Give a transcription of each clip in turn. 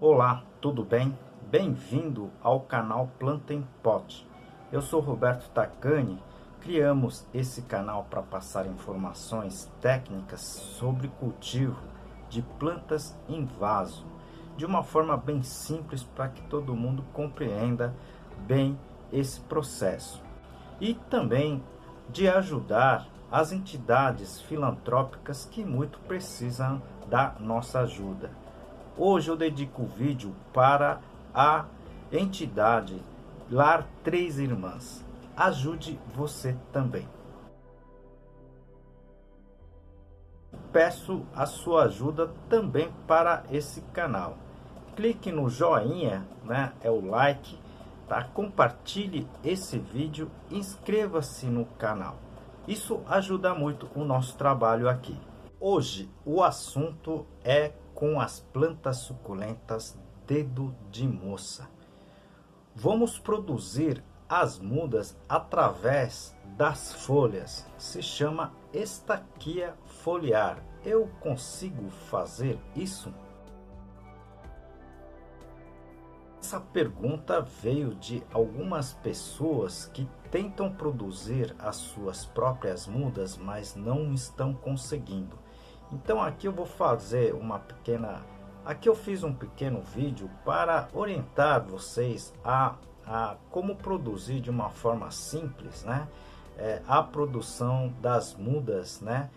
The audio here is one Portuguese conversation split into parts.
Olá, tudo bem? Bem-vindo ao canal Planta em Pot. Eu sou Roberto Tacani. Criamos esse canal para passar informações técnicas sobre cultivo de plantas em vaso, de uma forma bem simples para que todo mundo compreenda bem esse processo. E também de ajudar as entidades filantrópicas que muito precisam da nossa ajuda. Hoje eu dedico o vídeo para a entidade Lar Três Irmãs. Ajude você também. Peço a sua ajuda também para esse canal. Clique no joinha, né? É o like, tá? Compartilhe esse vídeo, inscreva-se no canal. Isso ajuda muito o nosso trabalho aqui. Hoje o assunto é com as plantas suculentas dedo de moça. Vamos produzir as mudas através das folhas. Se chama estaquia foliar. Eu consigo fazer isso? Essa pergunta veio de algumas pessoas que tentam produzir as suas próprias mudas, mas não estão conseguindo. Então aqui eu vou fazer aqui eu fiz um pequeno vídeo para orientar vocês a como produzir de uma forma simples, né? A produção das mudas, né?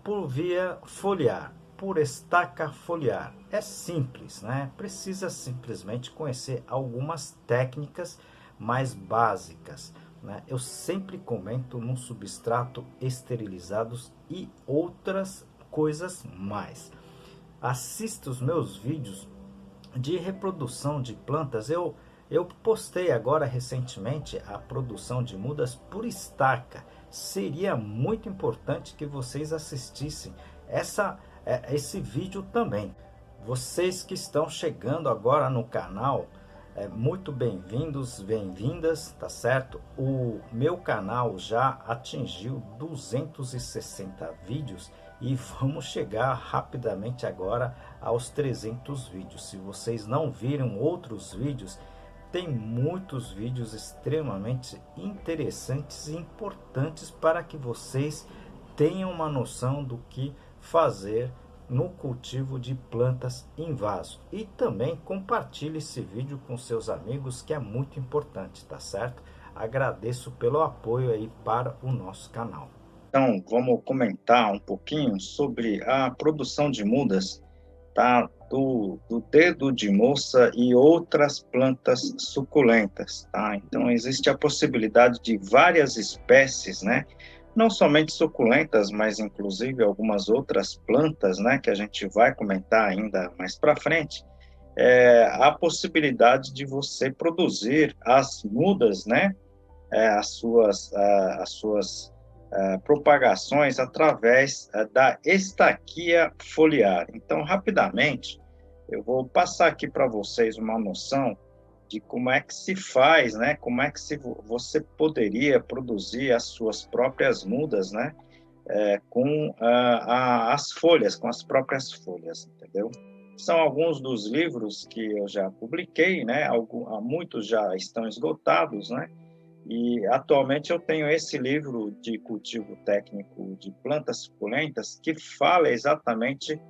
Por via foliar, por estaca foliar. É simples, né? Precisa simplesmente conhecer algumas técnicas mais básicas, né? Eu sempre comento no substrato esterilizados e outras coisas mais. Assista os meus vídeos de reprodução de plantas. Eu postei agora recentemente a produção de mudas por estaca. Seria muito importante que vocês assistissem esse vídeo também. Vocês que estão chegando agora no canal, muito bem-vindos, bem-vindas, tá certo? O meu canal já atingiu 260 vídeos e vamos chegar rapidamente agora aos 300 vídeos. Se vocês não viram outros vídeos, tem muitos vídeos extremamente interessantes e importantes para que vocês tenham uma noção do que fazer no cultivo de plantas em vaso. E também compartilhe esse vídeo com seus amigos, que é muito importante, tá certo? Agradeço pelo apoio aí para o nosso canal. Então, vamos comentar um pouquinho sobre a produção de mudas, tá? Do dedo de moça e outras plantas suculentas, tá? Então, existe a possibilidade de várias espécies, né? Não somente suculentas, mas inclusive algumas outras plantas, né, que a gente vai comentar ainda mais para frente, a possibilidade de você produzir as mudas, né, as suas propagações através da estaquia foliar. Então, rapidamente, eu vou passar aqui para vocês uma noção de como é que se faz, né? Como é que você poderia produzir as suas próprias mudas, né? Com as folhas, com as próprias folhas, entendeu? São alguns dos livros que eu já publiquei, né? Muitos já estão esgotados, né? E atualmente eu tenho esse livro de cultivo técnico de plantas suculentas que fala exatamente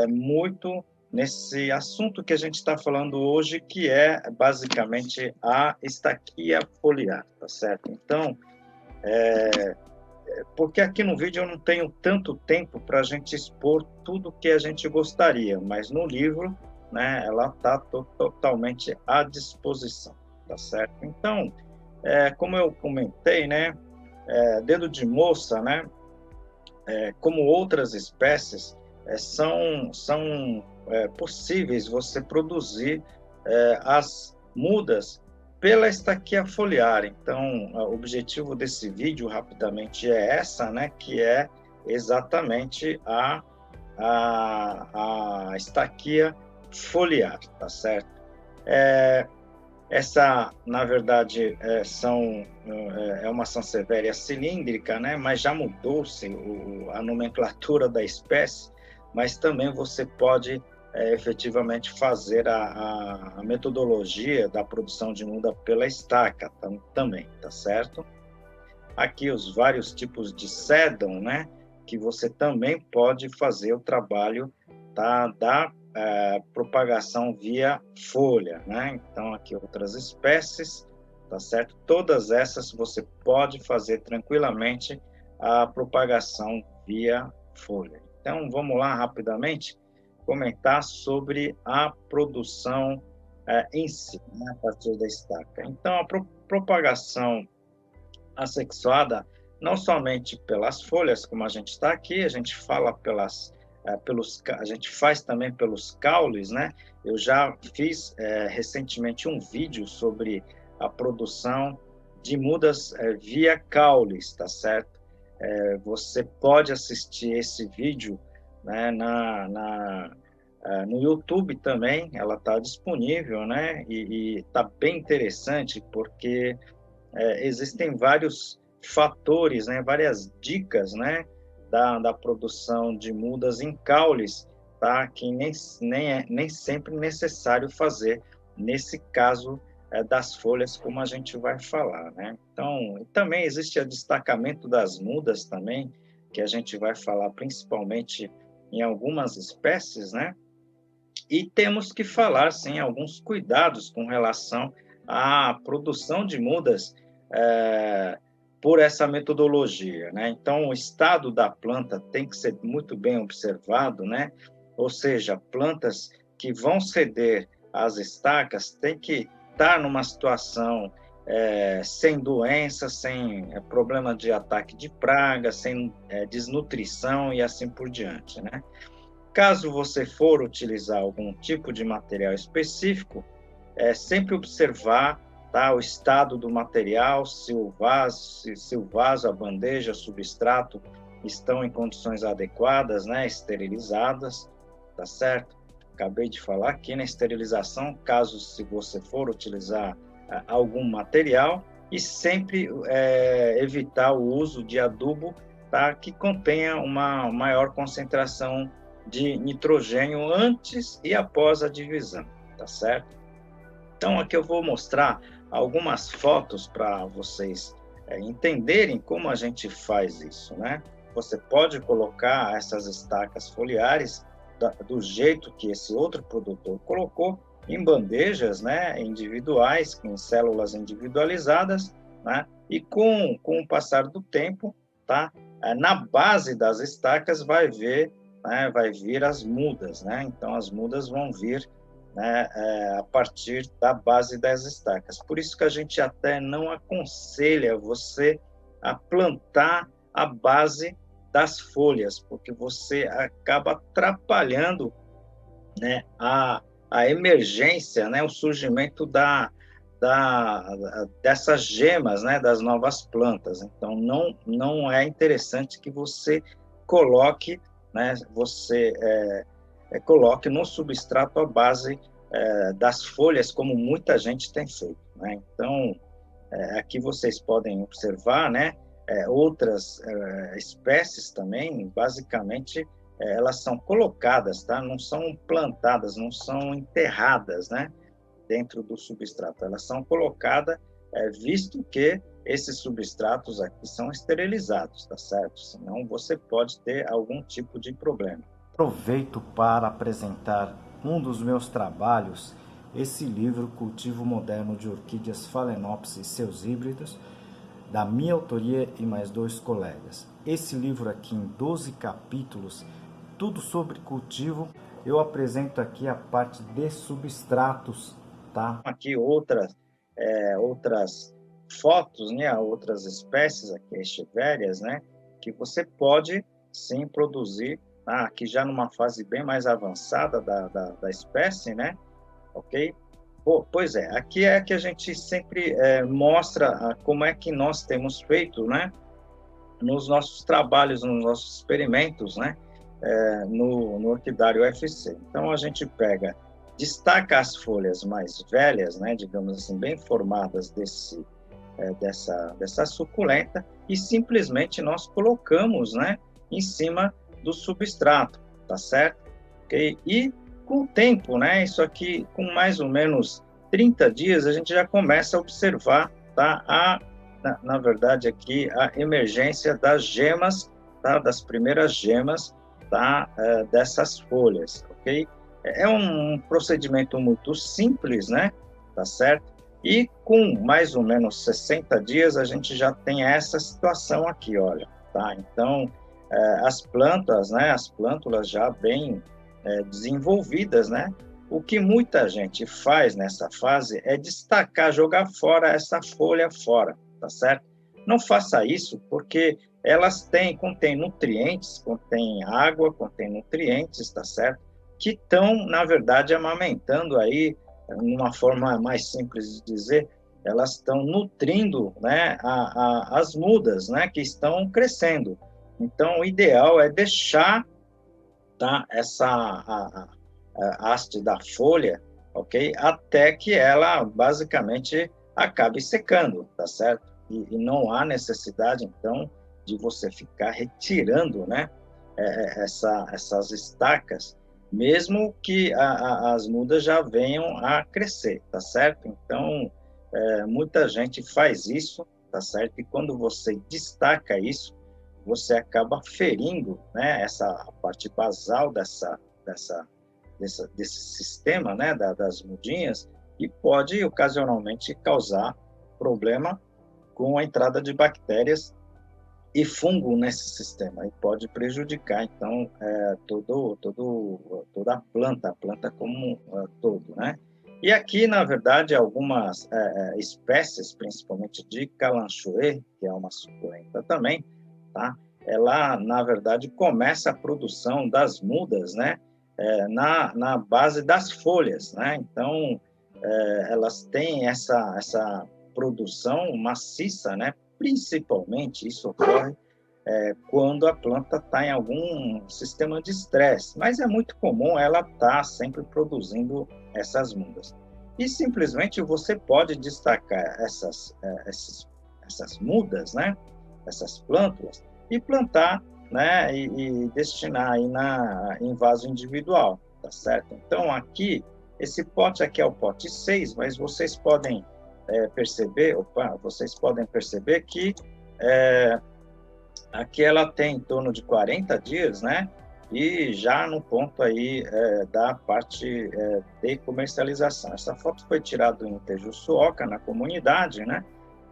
muito nesse assunto que a gente está falando hoje, que é basicamente a estaquia foliar, tá certo? Então, porque aqui no vídeo eu não tenho tanto tempo para a gente expor tudo que a gente gostaria, mas no livro, né, ela está totalmente à disposição, tá certo? Então, como eu comentei, né, dedo de moça, né, como outras espécies, são possíveis você produzir as mudas pela estaquia foliar. Então, o objetivo desse vídeo, rapidamente, é essa, né, que é exatamente a estaquia foliar, tá certo? Essa, na verdade, é uma Sansevieria cilíndrica, né? Mas já mudou-se a nomenclatura da espécie, mas também você pode efetivamente fazer a metodologia da produção de muda pela estaca também, tá certo? Aqui os vários tipos de sedum, né? Que você também pode fazer o trabalho da propagação via folha, né? Então, aqui outras espécies, tá certo? Todas essas você pode fazer tranquilamente a propagação via folha. Então, vamos lá rapidamente comentar sobre a produção em si, né, a partir da estaca. Então, a propagação assexuada, não somente pelas folhas, como a gente está aqui, a gente fala a gente faz também pelos caules, né? Eu já fiz recentemente um vídeo sobre a produção de mudas via caules, tá certo? Você pode assistir esse vídeo, né, no YouTube também, ela está disponível, né? E está bem interessante porque existem vários fatores, né, várias dicas, né, da produção de mudas em caules, tá, que nem sempre necessário fazer nesse caso das folhas, como a gente vai falar, né. Então, também existe o destacamento das mudas também, que a gente vai falar principalmente em algumas espécies, né, e temos que falar, sim, alguns cuidados com relação à produção de mudas por essa metodologia, né? Então, o estado da planta tem que ser muito bem observado, né? Ou seja, plantas que vão ceder às estacas têm que estar numa situação sem doença, sem problema de ataque de praga, sem desnutrição e assim por diante, né? Caso você for utilizar algum tipo de material específico, sempre observar, tá, o estado do material, se o vaso, a bandeja, o substrato estão em condições adequadas, né, esterilizadas, tá certo? Acabei de falar aqui na esterilização, caso se você for utilizar algum material, e sempre evitar o uso de adubo, tá, que contenha uma maior concentração de nitrogênio antes e após a divisão, tá certo? Então, aqui eu vou mostrar algumas fotos para vocês entenderem como a gente faz isso, né? Você pode colocar essas estacas foliares do jeito que esse outro produtor colocou, em bandejas, né, individuais, em células individualizadas, né? E com o passar do tempo, tá? Na base das estacas vai vir as mudas, né? Então, as mudas vão vir, né, a partir da base das estacas. Por isso que a gente até não aconselha você a plantar a base das folhas, porque você acaba atrapalhando, né, a emergência, né, o surgimento dessas gemas, né, das novas plantas. Então, não é interessante que você coloque, né, coloque no substrato a base das folhas, como muita gente tem feito, né? Então, aqui vocês podem observar, né, outras espécies também, basicamente, elas são colocadas, tá? Não são plantadas, não são enterradas, né, dentro do substrato. Elas são colocadas, visto que esses substratos aqui são esterilizados, tá certo? Senão você pode ter algum tipo de problema. Aproveito para apresentar um dos meus trabalhos, esse livro Cultivo Moderno de Orquídeas Phalaenopsis e seus híbridos, da minha autoria e mais 2 colegas. Esse livro aqui em 12 capítulos, tudo sobre cultivo. Eu apresento aqui a parte de substratos, tá? Aqui outras fotos, né, outras espécies aqui, estivérias, né, que você pode sim produzir, tá? Aqui já numa fase bem mais avançada da espécie, né, ok? Pois é, aqui é que a gente sempre mostra como é que nós temos feito, né, nos nossos trabalhos, nos nossos experimentos, né, no orquidário UFC. Então, a gente destaca as folhas mais velhas, né, digamos assim, bem formadas dessa suculenta, e simplesmente nós colocamos, né, em cima do substrato, tá certo? Okay? E com o tempo, né, isso aqui, com mais ou menos 30 dias, a gente já começa a observar, tá, na verdade, aqui, a emergência das gemas, tá, das primeiras gemas, tá, dessas folhas, ok? É um procedimento muito simples, né, tá certo? E com mais ou menos 60 dias, a gente já tem essa situação aqui, olha, tá? Então, as plantas, né, as plântulas já bem desenvolvidas, né? O que muita gente faz nessa fase é destacar, jogar fora essa folha fora, tá certo? Não faça isso porque elas contêm nutrientes, contêm água, contêm nutrientes, tá certo? Que estão, na verdade, amamentando aí, uma forma mais simples de dizer, elas estão nutrindo, né, as mudas, né, que estão crescendo. Então, o ideal é deixar, tá, a haste da folha, ok? Até que ela basicamente acabe secando, tá certo? E não há necessidade, então, de você ficar retirando, né, essas estacas, mesmo que as mudas já venham a crescer, tá certo? Então, muita gente faz isso, tá certo? E quando você destaca isso, você acaba ferindo, né, essa parte basal desse sistema, né, das mudinhas, e pode ocasionalmente causar problema com a entrada de bactérias e fungo nesse sistema, e pode prejudicar, então, toda a planta como todo, né? E aqui, na verdade, algumas espécies, principalmente de calanchoe, que é uma suculenta também, tá? Ela, na verdade, começa a produção das mudas, né? Na base das folhas, né? Então, elas têm essa produção maciça, né? Principalmente isso ocorre quando a planta está em algum sistema de estresse, mas é muito comum ela estar sempre produzindo essas mudas. E simplesmente você pode destacar essas mudas, né? Essas plântulas, e plantar, né? E destinar aí em vaso individual, tá certo? Então, aqui, esse pote aqui é o pote 6, mas vocês podem vocês podem perceber que aqui ela tem em torno de 40 dias, né? E já no ponto aí da parte de comercialização. Essa foto foi tirada em Tejuçuoca, na comunidade, né?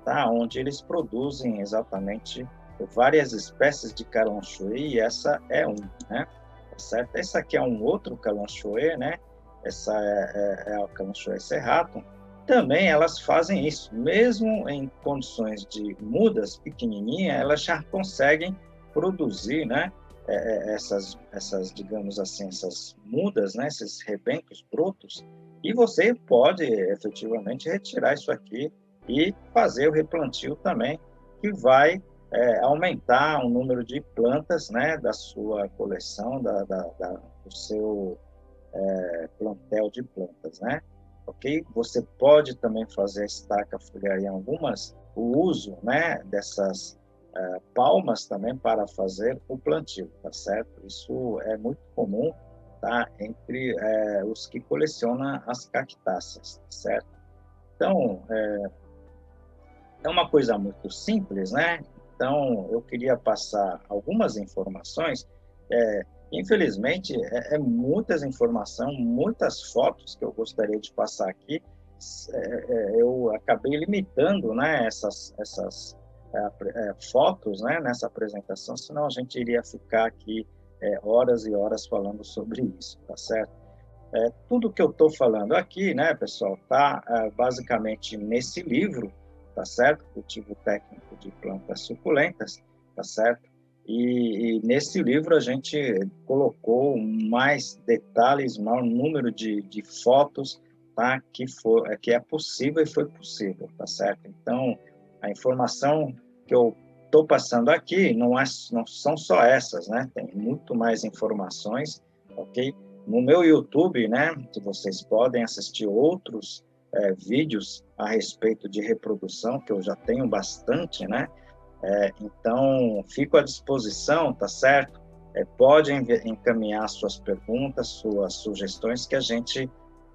Tá? Onde eles produzem exatamente várias espécies de calanchoe, e essa é né? Tá certo? Essa aqui é um outro calanchoe, né? Essa é a calanchoe serratum. Também elas fazem isso, mesmo em condições de mudas pequenininhas, elas já conseguem produzir, né, digamos assim, essas mudas, né, esses rebentos brotos, e você pode efetivamente retirar isso aqui e fazer o replantio também, que vai aumentar o número de plantas, né, da sua coleção, do seu plantel de plantas, né? Ok? Você pode também fazer a estaca foliar em o uso, né, dessas palmas também para fazer o plantio, tá certo? Isso é muito comum, tá, entre os que colecionam as cactáceas, tá certo? Então, é uma coisa muito simples, né? Então, eu queria passar algumas informações. Infelizmente, muitas informações, muitas fotos que eu gostaria de passar aqui. Eu acabei limitando, né, essas fotos, né, nessa apresentação, senão a gente iria ficar aqui horas e horas falando sobre isso, tá certo? Tudo que eu estou falando aqui, né, pessoal, tá basicamente nesse livro, tá certo? Cultivo técnico de plantas suculentas, tá certo? E nesse livro a gente colocou mais detalhes, maior número de fotos, tá? Que é possível e foi possível, tá certo? Então, a informação que eu estou passando aqui não são só essas, né? Tem muito mais informações, ok? No meu YouTube, né, que vocês podem assistir outros vídeos a respeito de reprodução, que eu já tenho bastante, né? Então, fico à disposição, tá certo? Pode encaminhar suas perguntas, suas sugestões, que a gente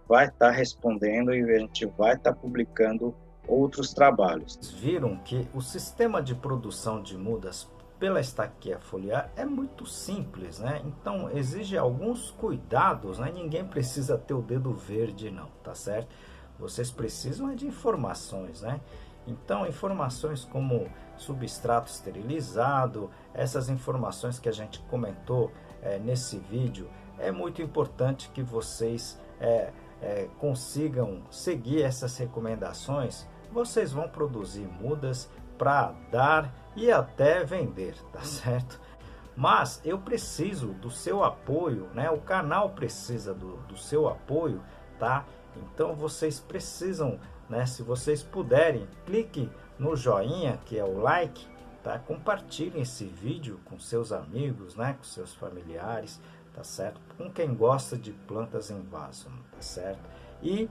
vai estar respondendo e a gente vai estar publicando outros trabalhos. Viram que o sistema de produção de mudas pela estaqueia foliar é muito simples, né? Então exige alguns cuidados, né? Ninguém precisa ter o dedo verde não, tá certo? Vocês precisam de informações, né? Então, informações como substrato esterilizado, essas informações que a gente comentou nesse vídeo, é muito importante que vocês consigam seguir essas recomendações. Vocês vão produzir mudas para dar e até vender, tá certo? Mas eu preciso do seu apoio, né? O canal precisa do seu apoio, tá? Então vocês precisam, né? Se vocês puderem, clique no joinha, que é o like, tá? Compartilhem esse vídeo com seus amigos, né? Com seus familiares, tá certo? Com quem gosta de plantas em vaso, tá certo? E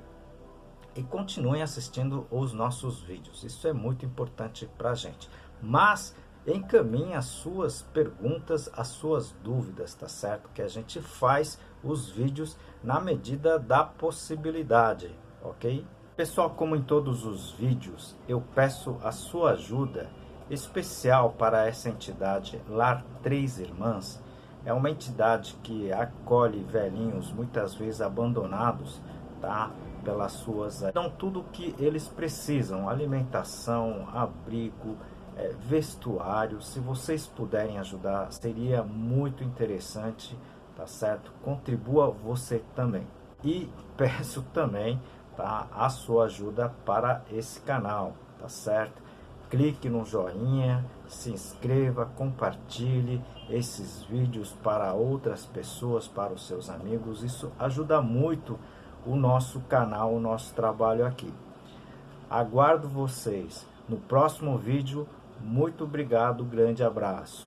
continuem assistindo os nossos vídeos. Isso é muito importante para a gente. Mas encaminhe as suas perguntas, as suas dúvidas, tá certo? Que a gente faz os vídeos na medida da possibilidade, ok? Pessoal, como em todos os vídeos, eu peço a sua ajuda especial para essa entidade Lar Três Irmãs. É uma entidade que acolhe velhinhos muitas vezes abandonados, tá? Pelas suas... Então tudo que eles precisam, alimentação, abrigo, vestuário, se vocês puderem ajudar, seria muito interessante, tá certo? Contribua você também. E peço também, tá, a sua ajuda para esse canal, tá certo? Clique no joinha, se inscreva, compartilhe esses vídeos para outras pessoas, para os seus amigos. Isso ajuda muito o nosso canal, o nosso trabalho aqui. Aguardo vocês no próximo vídeo. Muito obrigado, grande abraço.